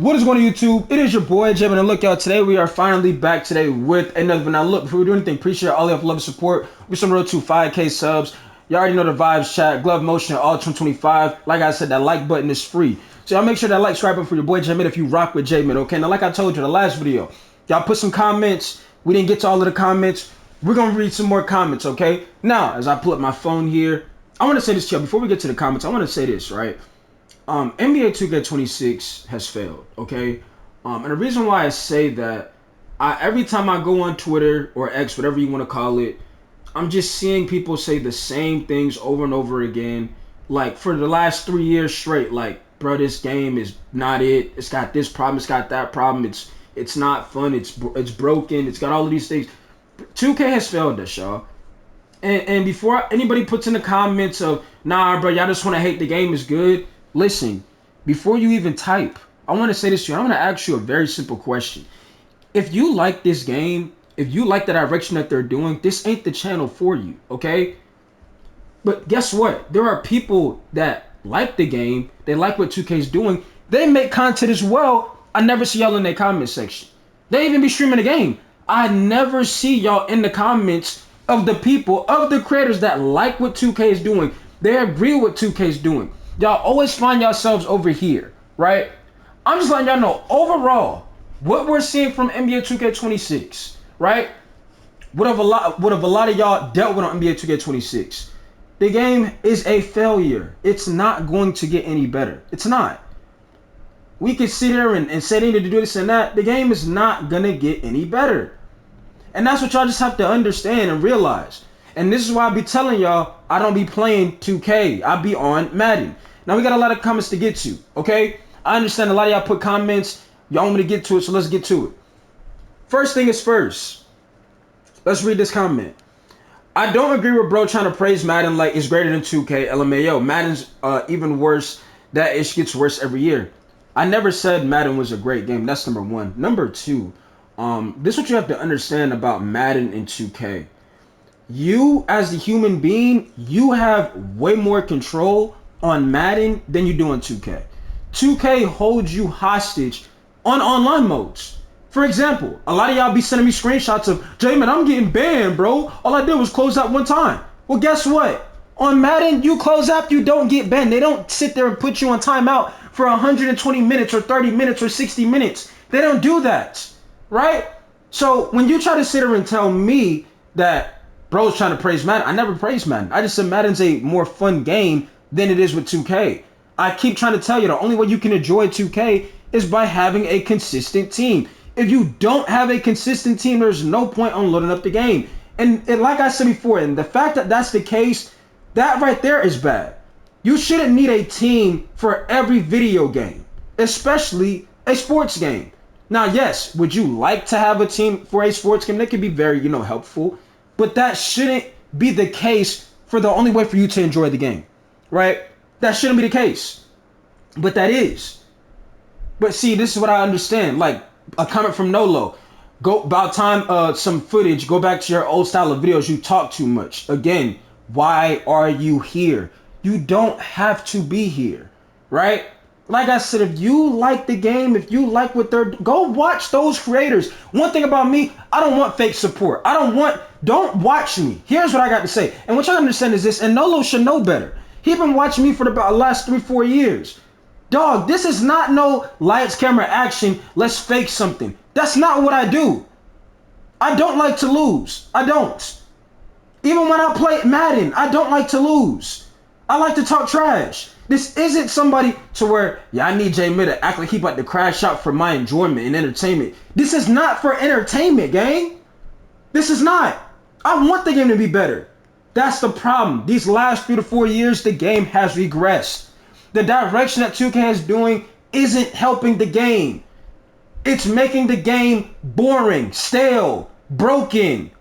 What is going on YouTube? It is your boy Jim, and look y'all, today we are finally back today with another one. Now look, before we do anything, appreciate all of love and support. We're some road to 5K subs. You already know the vibes, chat, glove motion, all 2025. Like I said, that like button is free. So y'all make sure that like, subscribe button for your boy J-Mid if you rock with J-Mid, okay? Now like I told you the last video, y'all put some comments. We didn't get to all of the comments. We're gonna read some more comments, okay? Now, as I pull up my phone here, I wanna say this to y'all. Before we get to the comments, I wanna say this, right? NBA 2K26 has failed, okay? And the reason why I say that, every time I go on Twitter or X, whatever you want to call it, I'm just seeing people say the same things over and over again. Like, for the last 3 years straight, like, bro, this game is not it. It's got this problem, it's got that problem. It's not fun, it's broken, it's got all of these things. 2K has failed us, y'all. And before anybody puts in the comments of, nah, bro, y'all just want to hate the game is good, listen, before you even type, I want to say this to you. I want to ask you a very simple question. If you like this game, if you like the direction that they're doing, this ain't the channel for you, okay? But guess what? There are people that like the game. They like what 2K is doing. They make content as well. I never see y'all in their comment section. They even be streaming the game. I never see y'all in the comments of the people, of the creators that like what 2K is doing. They agree with what 2K is doing. Y'all always find yourselves over here, right? I'm just letting y'all know, overall, what we're seeing from NBA 2K26, right? What have a lot of y'all dealt with on NBA 2K26? The game is a failure. It's not going to get any better. It's not. We can sit here and say they need to do this and that. The game is not going to get any better. And that's what y'all just have to understand and realize. And this is why I be telling y'all, I don't be playing 2K. I be on Madden. Now, we got a lot of comments to get to, okay? I understand a lot of y'all put comments. Y'all want me to get to it, so let's get to it. First thing is first. Let's read this comment. I don't agree with bro trying to praise Madden like it's greater than 2K. LMAO. Madden's even worse. That it gets worse every year. I never said Madden was a great game. That's number one. Number two, this is what you have to understand about Madden and 2K. You, as the human being, you have way more control on Madden than you do on 2K. 2K holds you hostage on online modes. For example, a lot of y'all be sending me screenshots of, J-Man, I'm getting banned, bro. All I did was close out one time. Well, guess what? On Madden, you close out, you don't get banned. They don't sit there and put you on timeout for 120 minutes or 30 minutes or 60 minutes. They don't do that, right? So when you try to sit there and tell me that bro's trying to praise Madden, I never praised Madden. I just said Madden's a more fun game than it is with 2K. I keep trying to tell you, the only way you can enjoy 2K is by having a consistent team. If you don't have a consistent team, there's no point on loading up the game. And like I said before, and the fact that that's the case, that right there is bad. You shouldn't need a team for every video game, especially a sports game. Now, yes, would you like to have a team for a sports game? That could be very, helpful. But that shouldn't be the case for the only way for you to enjoy the game, right? That shouldn't be the case. But that is. But see, this is what I understand. Like a comment from Nolo. Go about time, some footage. Go back to your old style of videos. You talk too much. Again, why are you here? You don't have to be here, right? Like I said, if you like the game, if you like what they're, go watch those creators. One thing about me, I don't want fake support. Don't watch me. Here's what I got to say. And what y'all understand is this, and Nolo should know better. He been watching me for the last 3-4 years. Dog, this is not no lights, camera, action, let's fake something. That's not what I do. I don't like to lose. I don't. Even when I play Madden, I don't like to lose. I like to talk trash. This isn't somebody to where, yeah, I need J-Mid to act like he about to crash out for my enjoyment and entertainment. This is not for entertainment, gang. This is not. I want the game to be better. That's the problem. These last 3 to 4 years, the game has regressed. The direction that 2K is doing isn't helping the game. It's making the game boring, stale, broken,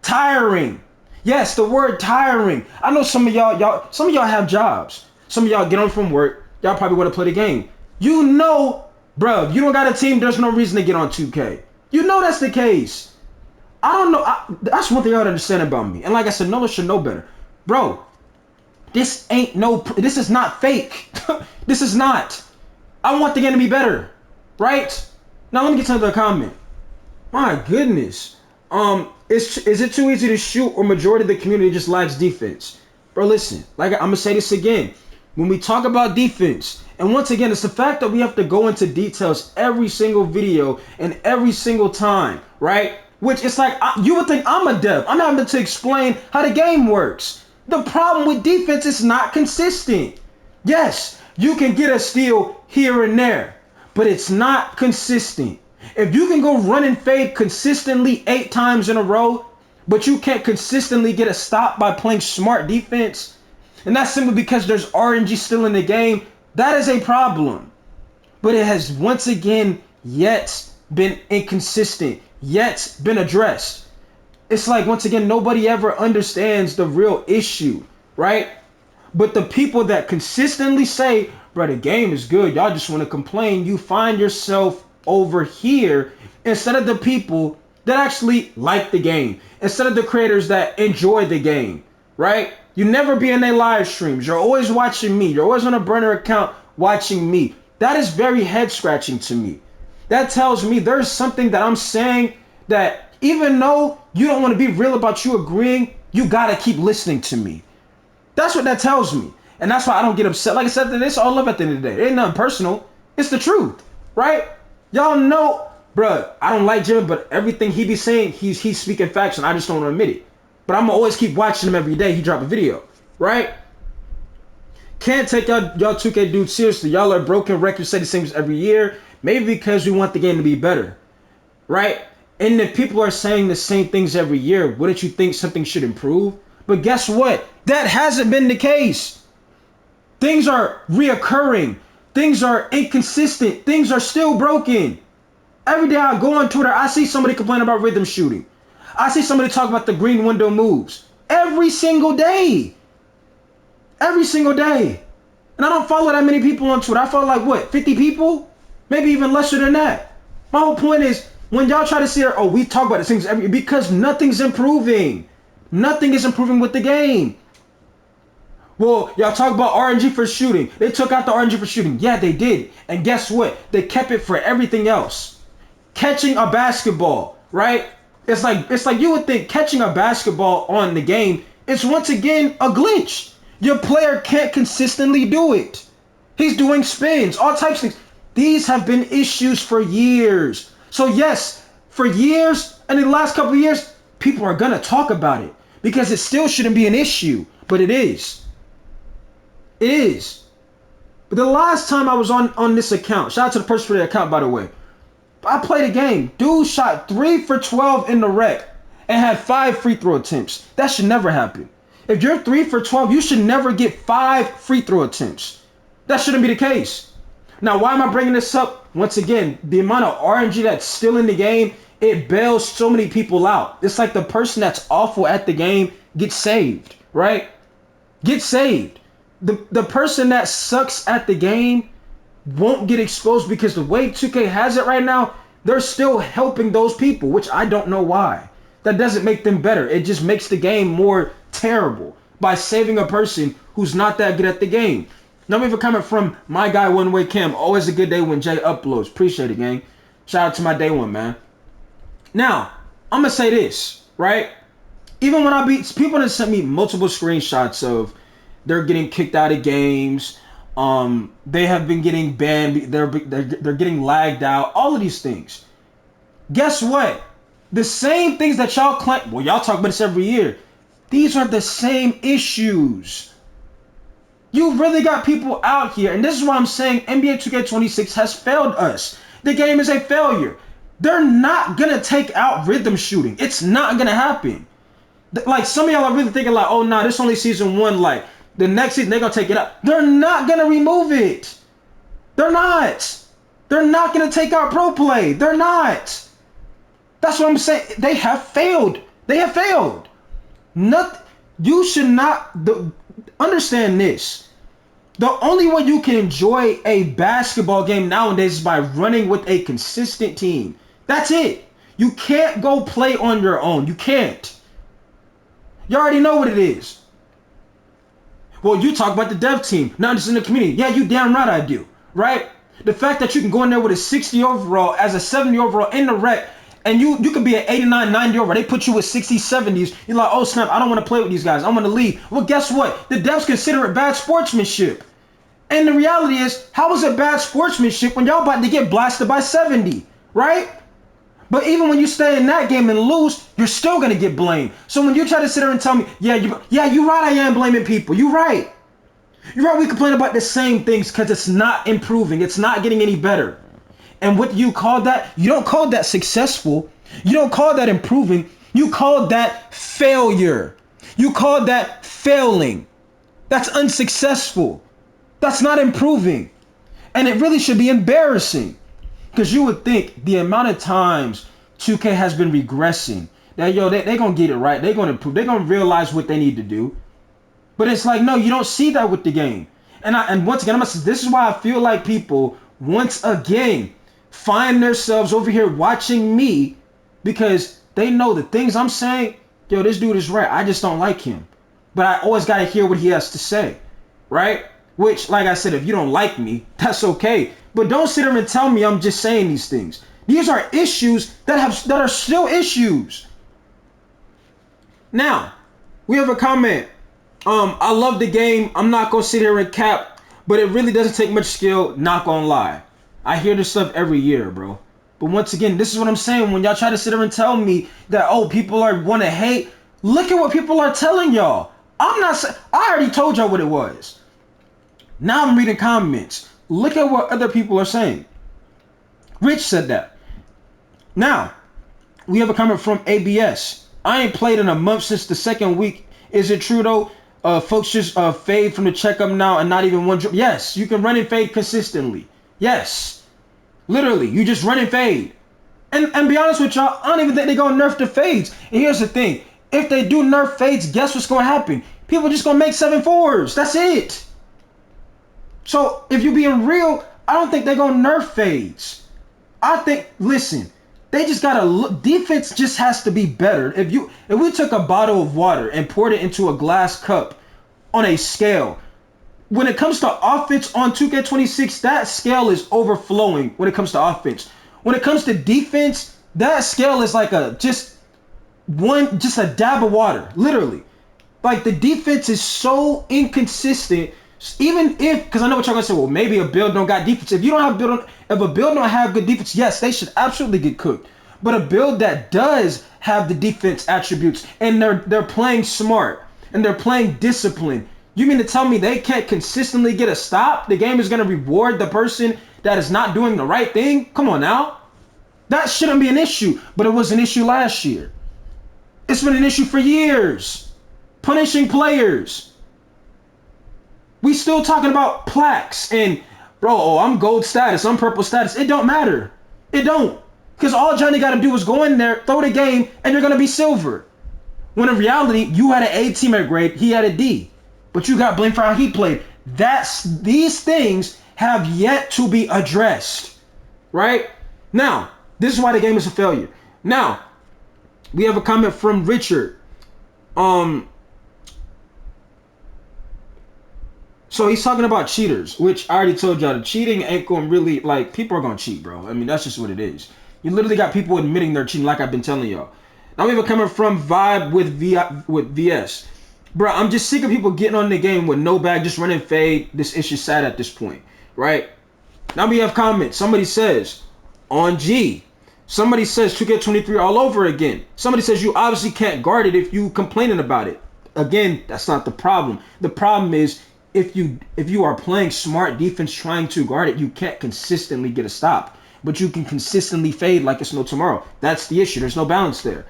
tiring. Yes, the word tiring. I know some of y'all have jobs. Some of y'all get on from work. Y'all probably want to play the game. You know, bro, if you don't got a team, there's no reason to get on 2K. You know that's the case. I don't know. That's one thing y'all understand about me. And like I said, no one should know better. Bro, this is not fake. This is not. I want the game to be better. right? Now let me get to another comment. My goodness. Is it too easy to shoot, or majority of the community just lacks defense? Bro, listen. Like I'm gonna say this again. When we talk about defense, and once again, it's the fact that we have to go into details every single video and every single time, right? Which it's like you would think I'm a dev. I'm having to explain how the game works. The problem with defense is not consistent. Yes, you can get a steal here and there, but it's not consistent. If you can go run and fade consistently 8 times in a row, but you can't consistently get a stop by playing smart defense, and that's simply because there's RNG still in the game, that is a problem. But it has once again yet been inconsistent, yet been addressed. It's like, once again, nobody ever understands the real issue, right? But the people that consistently say, bro, the game is good, y'all just want to complain, you find yourself over here instead of the people that actually like the game, instead of the creators that enjoy the game, right? You never be in their live streams. You're always watching me. You're always on a burner account watching me. That is very head scratching to me. That tells me there's something that I'm saying that even though you don't want to be real about you agreeing, you gotta keep listening to me. That's what that tells me. And that's why I don't get upset. Like I said, it's all love at the end of the day. It ain't nothing personal. It's the truth, right? Y'all know, bruh, I don't like Jimmy, but everything he be saying, he's speaking facts, and I just don't want to admit it. But I'm gonna always keep watching him every day he drop a video, right? Can't take y'all 2K dudes seriously. Y'all are broken records, say the same every year. Maybe because we want the game to be better, right? And if people are saying the same things every year, wouldn't you think something should improve? But guess what? That hasn't been the case. Things are reoccurring. Things are inconsistent. Things are still broken. Every day I go on Twitter, I see somebody complain about rhythm shooting. I see somebody talk about the green window moves. Every single day. Every single day. And I don't follow that many people on Twitter. I follow like, what, 50 people? Maybe even lesser than that. My whole point is, when y'all try to see, oh, we talk about these things because nothing's improving. Nothing is improving with the game. Well, y'all talk about RNG for shooting. They took out the RNG for shooting. Yeah, they did. And guess what? They kept it for everything else. Catching a basketball, right? It's like you would think catching a basketball on the game is once again a glitch. Your player can't consistently do it. He's doing spins, all types of things. These have been issues for years. So yes, for years and in the last couple of years, people are gonna talk about it because it still shouldn't be an issue, but it is. It is. But the last time I was on this account, shout out to the person for the account, by the way. I played a game. Dude shot 3 for 12 in the rec and had 5 free throw attempts. That should never happen. If you're 3 for 12, you should never get 5 free throw attempts. That shouldn't be the case. Now, why am I bringing this up? Once again, the amount of RNG that's still in the game, it bails so many people out. It's like the person that's awful at the game gets saved, right? Gets saved. The person that sucks at the game won't get exposed because the way 2K has it right now, they're still helping those people, which I don't know why. That doesn't make them better. It just makes the game more terrible by saving a person who's not that good at the game. Now, leave a comment from my guy, One Way Cam. Always a good day when Jay uploads. Appreciate it, gang. Shout out to my day one, man. Now, I'm going to say this, right? Even when I beat, people that sent me multiple screenshots of they're getting kicked out of games. They have been getting banned. They're getting lagged out. All of these things. Guess what? The same things that y'all claim. Well, y'all talk about this every year. These are the same issues. You really got people out here, and this is why I'm saying NBA 2K26 has failed us. The game is a failure. They're not gonna take out rhythm shooting. It's not gonna happen. Like, some of y'all are really thinking like, oh, nah, this only season 1. Like, the next season they're gonna take it out. They're not gonna remove it. They're not. They're not gonna take out pro play. They're not. That's what I'm saying. They have failed. They have failed. Nothing. You should not understand this. The only way you can enjoy a basketball game nowadays is by running with a consistent team. That's it. You can't go play on your own. You can't. You already know what it is. Well, you talk about the dev team, not just in the community. Yeah, you damn right I do, right? The fact that you can go in there with a 60 overall as a 70 overall in the rec, and you could be an 89, 90 overall. They put you with 60s, 70s. You're like, oh snap, I don't want to play with these guys. I'm going to leave. Well, guess what? The devs consider it bad sportsmanship. And the reality is, how is it bad sportsmanship when y'all about to get blasted by 70, right? But even when you stay in that game and lose, you're still going to get blamed. So when you try to sit there and tell me, you're right, I am blaming people. You're right. You're right, we complain about the same things because it's not improving. It's not getting any better. And what you call that? You don't call that successful. You don't call that improving. You call that failure. You call that failing. That's unsuccessful. That's not improving. And it really should be embarrassing. Because you would think the amount of times 2K has been regressing, that they're going to get it right. They're going to improve. They're going to realize what they need to do. But it's like, no, you don't see that with the game. And once again, this is why I feel like people, once again, find themselves over here watching me because they know the things I'm saying, this dude is right. I just don't like him. But I always got to hear what he has to say, right? Which, like I said, if you don't like me, that's okay. But don't sit there and tell me I'm just saying these things. These are issues that are still issues. Now, we have a comment. I love the game. I'm not going to sit here and cap, but it really doesn't take much skill, not going to lie. I hear this stuff every year, bro. But once again, this is what I'm saying. When y'all try to sit there and tell me that, people want to hate, look at what people are telling y'all. I already told y'all what it was. Now I'm reading comments. Look at what other people are saying. Rich said that. Now, we have a comment from ABS. I ain't played in a month since the second week. Is it true, though? Folks just fade from the checkup now and not even one drip. Yes, you can run and fade consistently. Yes. Literally, you just run and fade. And be honest with y'all, I don't even think they're going to nerf the fades. And here's the thing. If they do nerf fades, guess what's going to happen? People just going to make 7-4s. That's it. So if you're being real, I don't think they're going to nerf fades. I think, listen, they just got to look. Defense just has to be better. If we took a bottle of water and poured it into a glass cup on a scale, when it comes to offense on 2K26, that scale is overflowing when it comes to offense. When it comes to defense, that scale is like just a dab of water, literally. Like the defense is so inconsistent. Even if, because I know what y'all gonna say, well, maybe a build don't got defense. If a build don't have good defense, yes, they should absolutely get cooked. But a build that does have the defense attributes and they're playing smart and they're playing discipline, you mean to tell me they can't consistently get a stop? The game is gonna reward the person that is not doing the right thing? Come on now. That shouldn't be an issue, but it was an issue last year. It's been an issue for years. Punishing players. We still talking about plaques and, bro, I'm gold status, I'm purple status. It don't matter. It don't. Because all Johnny got to do is go in there, throw the game, and you're going to be silver. When in reality, you had an A teammate grade, he had a D. But you got blamed for how he played. These things have yet to be addressed. Right? Now, this is why the game is a failure. Now, we have a comment from Richard. So he's talking about cheaters, which I already told y'all, the cheating ain't going to really, like, people are going to cheat, bro. I mean, that's just what it is. You literally got people admitting they're cheating, like I've been telling y'all. Now we have a comment from Vibe with VS. Bro, I'm just sick of people getting on the game with no bag, just running fade. This issue's sad at this point, right? Now we have comments. Somebody says, on G. Somebody says 2K23 all over again. Somebody says you obviously can't guard it if you complaining about it. Again, that's not the problem. The problem is, if you are playing smart defense trying to guard it, you can't consistently get a stop. But you can consistently fade like it's no tomorrow. That's the issue. There's no balance there.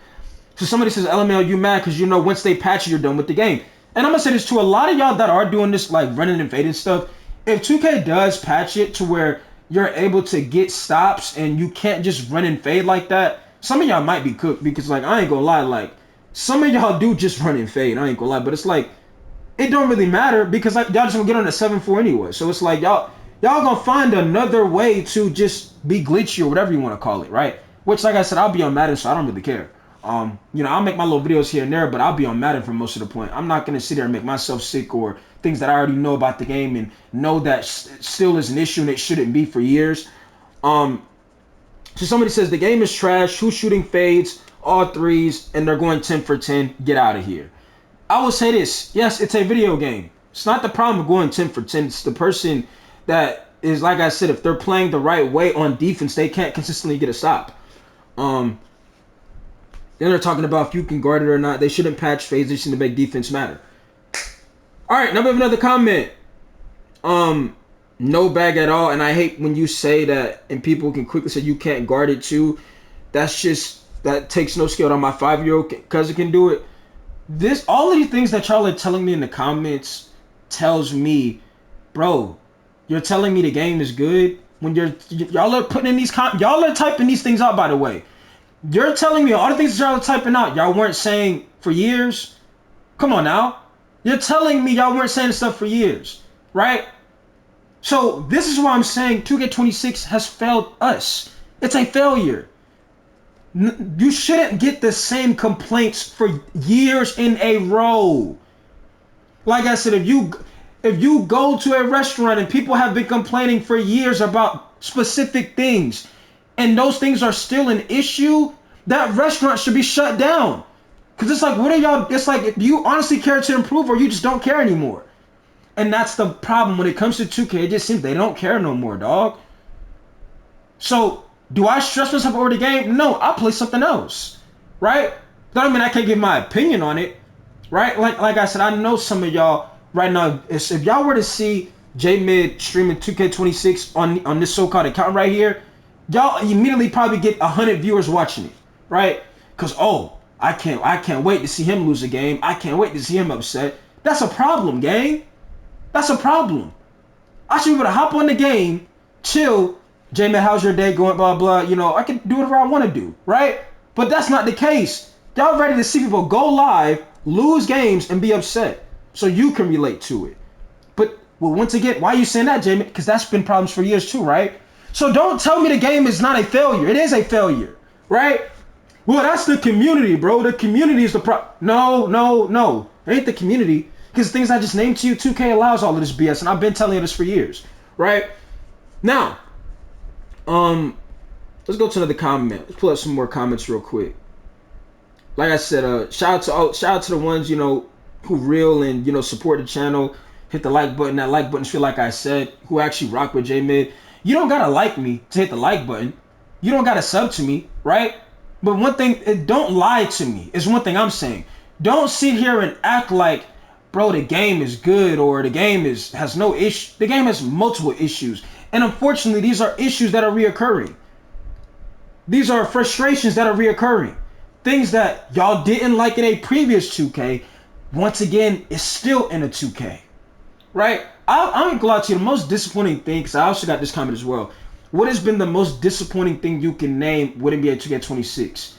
So somebody says, LML, you mad because once they patch it, you're done with the game. And I'm going to say this to a lot of y'all that are doing this, like running and fading stuff. If 2K does patch it to where you're able to get stops and you can't just run and fade like that, some of y'all might be cooked because, like, I ain't going to lie, like, some of y'all do just run and fade. I ain't going to lie. But it's like, it don't really matter because like y'all just gonna get on a 7-4 anyway. So it's like y'all gonna find another way to just be glitchy or whatever you want to call it, right? Which, like I said, I'll be on Madden, so I don't really care. I'll make my little videos here and there, but I'll be on Madden for most of the point. I'm not gonna sit there and make myself sick or things that I already know about the game and know that still is an issue and it shouldn't be for years. So somebody says the game is trash. Who's shooting fades, all threes, and they're going 10 for 10. Get out of here. I will say this. Yes, it's a video game. It's not the problem of going 10 for 10. It's the person that is, like I said, if they're playing the right way on defense, they can't consistently get a stop. Then they're talking about if you can guard it or not. They shouldn't patch fades. They shouldn't make defense matter. All right, now we have another comment. No bag at all, and I hate when you say that and people can quickly say you can't guard it too. That takes no skill on my 5-year-old cousin can do it. All of these things that y'all are telling me in the comments tells me, bro, you're telling me the game is good when y'all are putting in y'all are typing these things out, by the way. You're telling me all the things that y'all are typing out y'all weren't saying for years. Come on now. You're telling me y'all weren't saying stuff for years, right? So this is why I'm saying 2K26 has failed us. It's a failure. You shouldn't get the same complaints for years in a row. Like I said, if you go to a restaurant and people have been complaining for years about specific things, and those things are still an issue, that restaurant should be shut down. Because it's like, what are y'all, it's like, do you honestly care to improve or you just don't care anymore? And that's the problem when it comes to 2K. It just seems they don't care no more, dog. So, do I stress myself over the game? No, I play something else, right? That don't mean I can't give my opinion on it, right? Like I said, I know some of y'all right now, if y'all were to see J-Mid streaming 2K26 on this so-called account right here, y'all immediately probably get 100 viewers watching it, right? Because, I can't wait to see him lose a game. I can't wait to see him upset. That's a problem, gang. That's a problem. I should be able to hop on the game, chill. J-Man, how's your day going? Blah, blah. I can do whatever I want to do, right? But that's not the case. Y'all ready to see people go live, lose games, and be upset so you can relate to it. But, well, once again, why are you saying that, J-Man? Because that's been problems for years too, right? So don't tell me the game is not a failure. It is a failure, right? Well, that's the community, bro. The community is the problem. No. It ain't the community. Because things I just named to you, 2K allows all of this BS, and I've been telling you this for years, right? Now, let's go to another comment. Let's pull up some more comments real quick. Like I said, shout out to the ones who real and support the channel. Hit the like button. That like button feel like I said, who actually rock with J-Mid. You don't gotta like me to hit the like button. You don't gotta sub to me, right? But one thing, don't lie to me. Is one thing I'm saying. Don't sit here and act like, bro, the game is good or the game has no issue. The game has multiple issues. And unfortunately, these are issues that are reoccurring. These are frustrations that are reoccurring. Things that y'all didn't like in a previous 2K, once again, is still in a 2K. Right? I'm glad to you. The most disappointing thing, because I also got this comment as well. What has been the most disappointing thing you can name with NBA 2K26?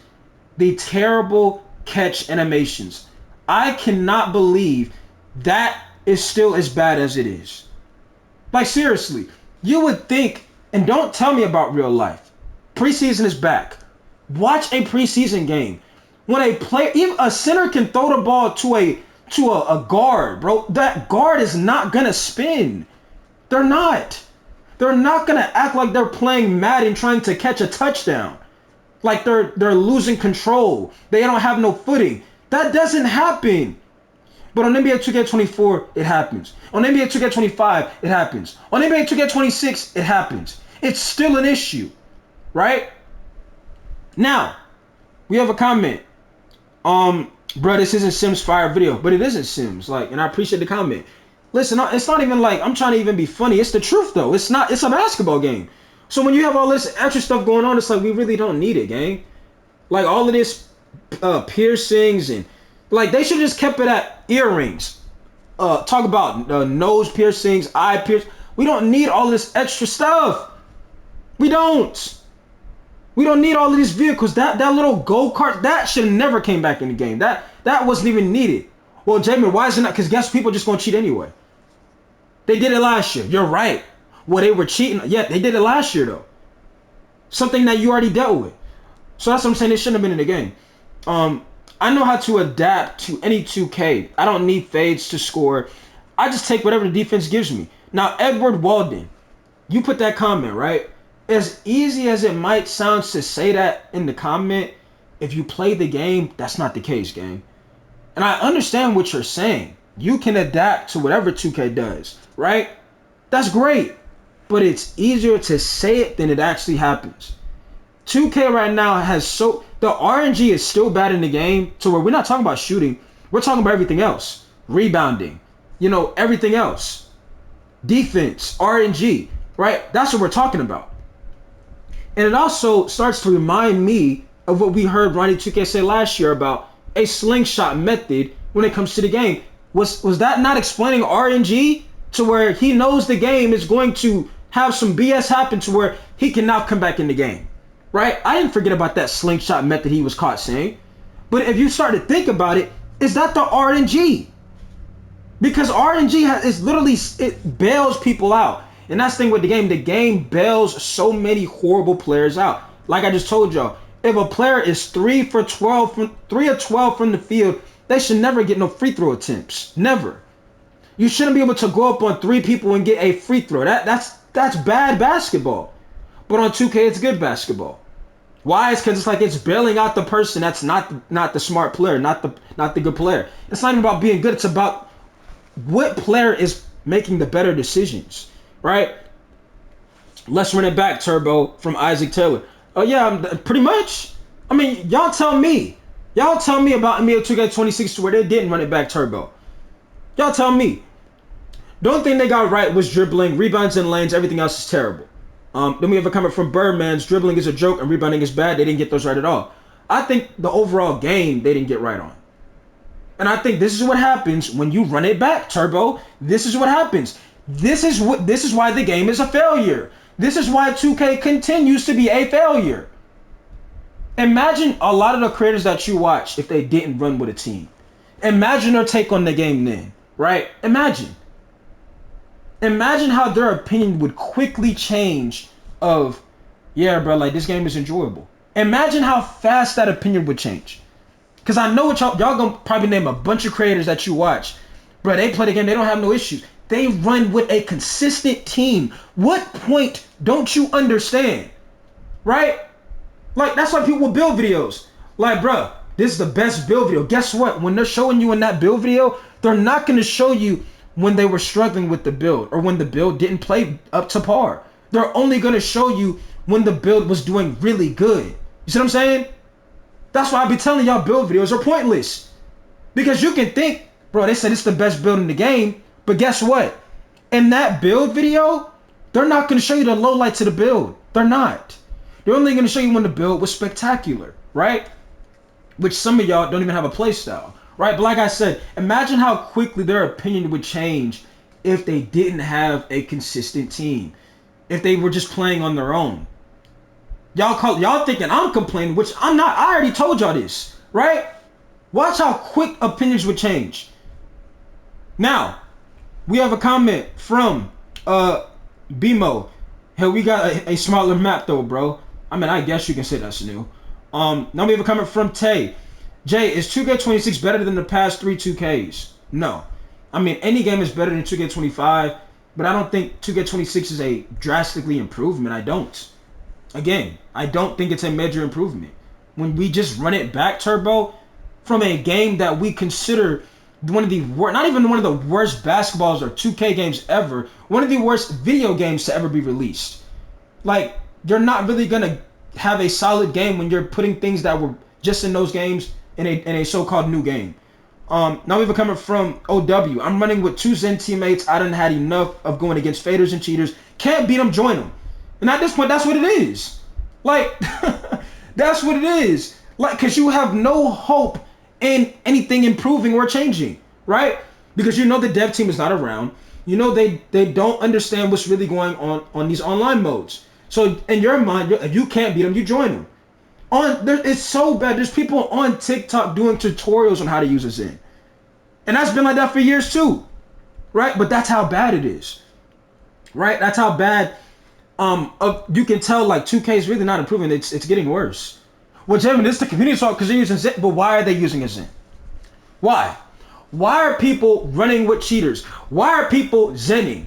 The terrible catch animations. I cannot believe that is still as bad as it is. Like, seriously, you would think, and don't tell me about real life. Preseason is back. Watch a preseason game. When a player, even a center can throw the ball to a guard, bro. That guard is not gonna spin. They're not. They're not gonna act like they're playing Madden trying to catch a touchdown. Like they're losing control. They don't have no footing. That doesn't happen. But on NBA 2K24, it happens. On NBA 2K25, it happens. On NBA 2K26, it happens. It's still an issue, right? Now, we have a comment. Bro, this isn't Sims Fire video, but it isn't Sims. And I appreciate the comment. Listen, it's not even like I'm trying to even be funny. It's the truth, though. It's not. It's a basketball game. So when you have all this extra stuff going on, it's like we really don't need it, gang. Like all of this piercings and they should just kept it at earrings. Talk about nose piercings, eye piercings. We don't need all this extra stuff. We don't. We don't need all of these vehicles. That little go-kart, that should have never came back in the game. That wasn't even needed. Well, Jamie, why is it not? Because guess people just gonna cheat anyway. They did it last year. You're right. Well, they were cheating. Yeah, they did it last year though. Something that you already dealt with. So that's what I'm saying. It shouldn't have been in the game. I know how to adapt to any 2K. I don't need fades to score. I just take whatever the defense gives me. Now, Edward Walden, you put that comment, right? As easy as it might sound to say that in the comment, if you play the game, that's not the case, gang. And I understand what you're saying. You can adapt to whatever 2K does, right? That's great. But it's easier to say it than it actually happens. 2K right now has the RNG is still bad in the game to where we're not talking about shooting. We're talking about everything else. Rebounding, everything else. Defense, RNG, right? That's what we're talking about. And it also starts to remind me of what we heard Ronnie 2K say last year about a slingshot method when it comes to the game. Was that not explaining RNG to where he knows the game is going to have some BS happen to where he can now come back in the game, right? I didn't forget about that slingshot method he was caught saying. But if you start to think about it, is that the RNG? Because RNG is literally, it bails people out. And that's the thing with the game. The game bails so many horrible players out. Like I just told y'all, if a player is 3 of 12 from the field, they should never get no free throw attempts. Never. You shouldn't be able to go up on 3 people and get a free throw. That's bad basketball. But on 2K, it's good basketball. Why? It's because it's bailing out the person that's not the smart player, not the good player. It's not even about being good. It's about what player is making the better decisions, right? Let's run it back, Turbo, from Isaac Taylor. Oh yeah, pretty much. I mean, y'all tell me about NBA 2K26 to where they didn't run it back, Turbo. Y'all tell me. The only thing they got right was dribbling, rebounds in lanes. Everything else is terrible. Then we have a comment from Birdman's dribbling is a joke and rebounding is bad. They didn't get those right at all. I think the overall game they didn't get right on. And I think this is what happens when you run it back, Turbo. This is what happens. This is why the game is a failure. This is why 2K continues to be a failure. Imagine a lot of the creators that you watch if they didn't run with a team. Imagine their take on the game then, right? Imagine how their opinion would quickly change of, yeah, bro, like this game is enjoyable. Imagine how fast that opinion would change. Because I know what y'all gonna probably name a bunch of creators that you watch. Bro, they play the game, they don't have no issues. They run with a consistent team. What point don't you understand? Right? Like, that's why people will build videos. Like, bro, this is the best build video. Guess what? When they're showing you in that build video, they're not going to show you when they were struggling with the build or when the build didn't play up to par. They're only going to show you when the build was doing really good. You see what I'm saying? That's why I be telling y'all build videos are pointless. Because you can think, bro, they said it's the best build in the game. But guess what? In that build video, they're not going to show you the lowlights of the build. They're not. They're only going to show you when the build was spectacular, right? Which some of y'all don't even have a play style, right? But like I said, imagine how quickly their opinion would change if they didn't have a consistent team. If they were just playing on their own. Y'all thinking I'm complaining, which I'm not. I already told y'all this, right? Watch how quick opinions would change. Now, we have a comment from BMO. Hell, we got a smaller map though, bro. I mean, I guess you can say that's new. Now we have a comment from Tay. Jay, is 2K26 better than the past 3 2Ks? No. I mean, any game is better than 2K25, but I don't think 2K26 is a drastically improvement. I don't. Again, I don't think it's a major improvement. When we just run it back, Turbo, from a game that we consider one of the worst, not even one of the worst basketballs or 2K games ever, one of the worst video games to ever be released. Like, you're not really going to have a solid game when you're putting things that were just in those games in a so-called new game. Now we have a comment from OW. I'm running with 2 Zen teammates. I done had enough of going against faders and cheaters. Can't beat them, join them. And at this point, that's what it is. Like, that's what it is. Like, because you have no hope in anything improving or changing, right? Because you know the dev team is not around. You know they don't understand what's really going on these online modes. So in your mind, if you can't beat them, you join them. It's so bad. There's people on TikTok doing tutorials on how to use a Zen. And that's been like that for years too, right? But that's how bad it is, right? That's how bad. You can tell like 2K is really not improving. It's getting worse. Well, Jevin, this is the community talk because they're using Zen. But why are they using a Zen? Why? Why are people running with cheaters? Why are people zenning?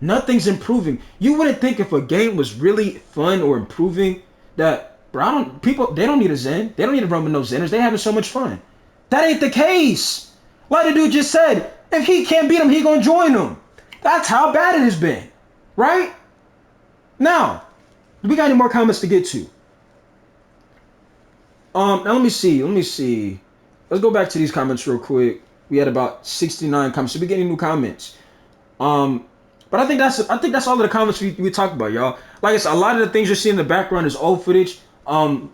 Nothing's improving. You wouldn't think if a game was really fun or improving that, bro, they don't need a zen. They don't need to run with no zenners. They having so much fun. That ain't the case. Like the dude just said, if he can't beat him, he gonna join him. That's how bad it has been, right? Now, do we got any more comments to get to? Now let me see. Let's go back to these comments real quick. We had about 69 comments. So we getting new comments. But I think that's all of the comments we talked about, y'all. Like I said, a lot of the things you're seeing in the background is old footage.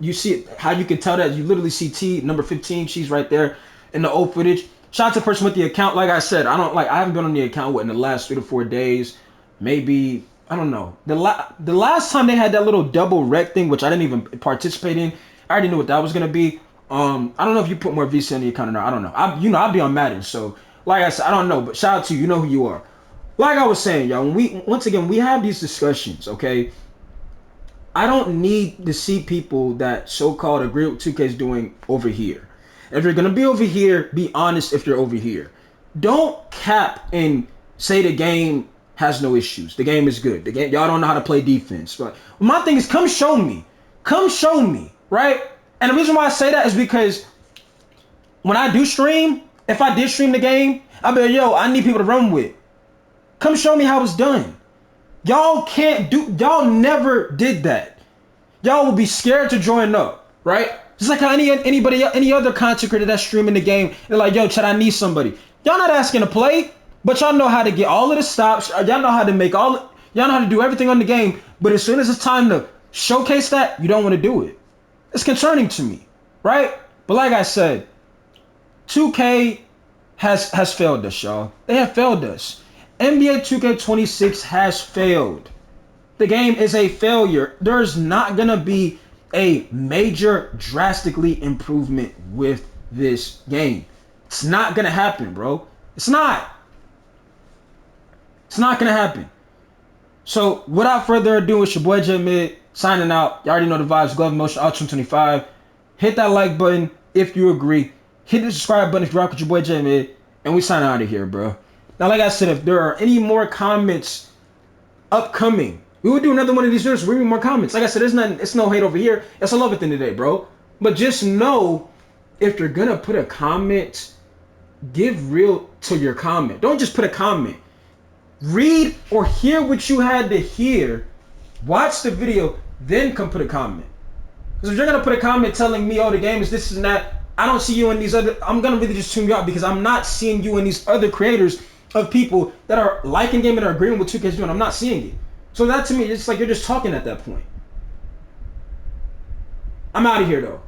You see how you can tell that you literally see T number 15. She's right there in the old footage. Shout out to the person with the account. Like I said, I haven't been on the account in the last 3 to 4 days. Maybe I don't know. The last time they had that little double rec thing, which I didn't even participate in. I already knew what that was gonna be. I don't know if you put more VC on the account or not. I don't know. I'll be on Madden, so like I said, I don't know. But shout out to you. You know who you are. Like I was saying, y'all. When we have these discussions, okay. I don't need to see people that so-called agree with 2K's doing over here. If you're gonna be over here, be honest. If you're over here, don't cap and say the game has no issues. The game is good. The game, y'all don't know how to play defense. But my thing is, come show me, right? And the reason why I say that is because when I do stream, if I did stream the game, I'll be like, yo, I need people to run with. Come show me how it's done. Y'all never did that. Y'all will be scared to join up, right? Just like how any other content creator that's streaming the game, they're like, yo, Chad, I need somebody. Y'all not asking to play, but y'all know how to get all of the stops. Y'all know how to y'all know how to do everything on the game. But as soon as it's time to showcase that, you don't want to do it. It's concerning to me, right? But like I said, 2K has failed us, y'all. They have failed us. NBA 2K26 has failed. The game is a failure. There's not gonna be a major drastically improvement with this game. It's not gonna happen, bro. It's not gonna happen. So without further ado, it's your boy J Mid signing out. You already know the vibes. Glove Motion Ultra 25. Hit that like button if you agree. Hit the subscribe button if you rock with your boy J Mid. And we sign out of here, bro. Now, like I said, if there are any more comments upcoming, we will do another one of these videos. Read more comments. Like I said, it's no hate over here. It's a love at the end of the day, bro. But just know, if you're gonna put a comment, give real to your comment. Don't just put a comment. Read or hear what you had to hear. Watch the video, then come put a comment. Because if you're gonna put a comment telling me, oh, the game is this and that, I don't see you in these other. I'm gonna really just tune you out because I'm not seeing you in these other creators of people that are liking game and are agreeing with 2K's doing. I'm not seeing it. So that to me, it's like you're just talking at that point. I'm out of here though.